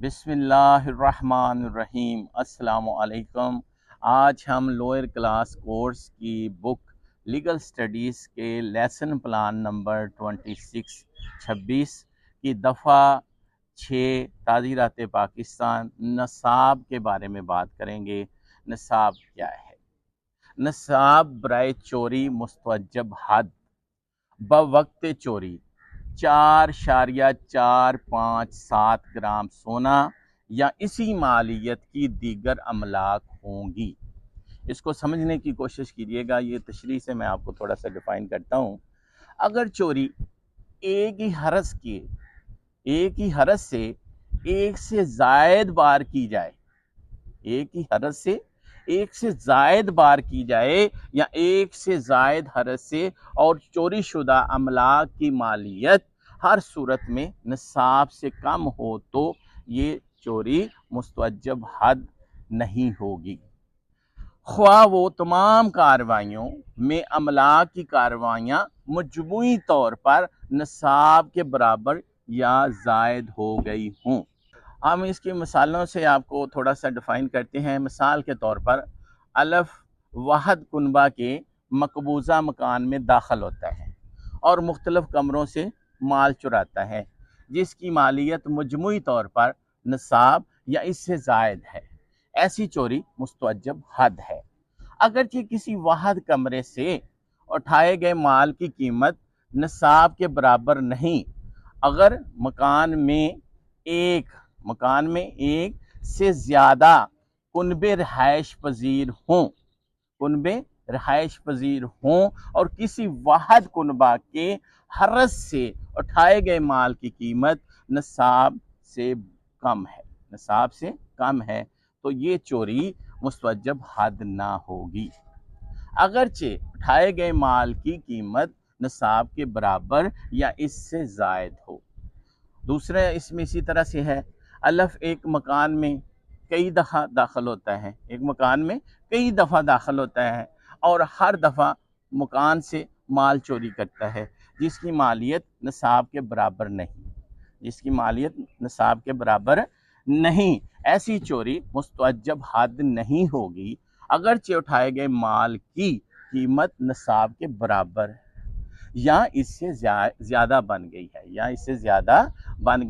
بسم اللہ الرحمن الرحیم۔ السلام علیکم۔ آج ہم لوئر کلاس کورس کی بک لیگل سٹڈیز کے لیسن پلان نمبر 26 کی دفعہ 6 تعزیرات پاکستان نصاب کے بارے میں بات کریں گے۔ نصاب کیا ہے؟ نصاب برائے چوری مستوجب حد بوقت چوری 4.457 گرام سونا یا اسی مالیت کی دیگر املاک ہوں گی۔ اس کو سمجھنے کی کوشش کیجیے گا۔ یہ تشریح سے میں آپ کو تھوڑا سا ڈیفائن کرتا ہوں۔ اگر چوری ایک ہی حرض سے ایک سے زائد بار کی جائے، ایک ہی حرض سے ایک سے زائد بار کی جائے یا ایک سے زائد حرض سے، اور چوری شدہ املاک کی مالیت ہر صورت میں نصاب سے کم ہو تو یہ چوری مستوجب حد نہیں ہوگی، خواہ وہ تمام کارروائیوں میں املاک کی کارروائیاں مجموعی طور پر نصاب کے برابر یا زائد ہو گئی ہوں۔ ہم اس کی مثالوں سے آپ کو تھوڑا سا ڈیفائن کرتے ہیں۔ مثال کے طور پر الف واحد کنبہ کے مقبوضہ مکان میں داخل ہوتا ہے اور مختلف کمروں سے مال چراتا ہے جس کی مالیت مجموعی طور پر نصاب یا اس سے زائد ہے۔ ایسی چوری مستوجب حد ہے۔ اگرچہ کسی واحد کمرے سے اٹھائے گئے مال کی قیمت نصاب کے برابر نہیں، اگر مکان میں ایک سے زیادہ کنبے رہائش پذیر ہوں اور کسی واحد کنبہ کے حرض سے اٹھائے گئے مال کی قیمت نصاب سے کم ہے تو یہ چوری مستوجب حد نہ ہوگی، اگرچہ اٹھائے گئے مال کی قیمت نصاب کے برابر یا اس سے زائد ہو۔ دوسرا اس میں اسی طرح سے ہے، الف ایک مکان میں کئی دفعہ داخل ہوتا ہے اور ہر دفعہ مکان سے مال چوری کرتا ہے جس کی مالیت نصاب کے برابر نہیں، ایسی چوری مستوجب حد نہیں ہوگی، اگرچہ اٹھائے گئے مال کی قیمت نصاب کے برابر یا اس سے زیادہ بن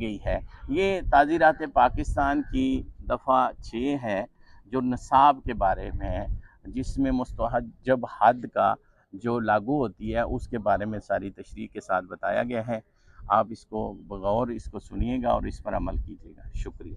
گئی ہے۔ یہ تعزیرات پاکستان کی دفعہ 6 ہے جو نصاب کے بارے میں ہے، جس میں مستوجب حد کا جو لاگو ہوتی ہے اس کے بارے میں ساری تشریح کے ساتھ بتایا گیا ہے۔ آپ اس کو بغور اس کو سنیے گا اور اس پر عمل کیجیے گا۔ شکریہ۔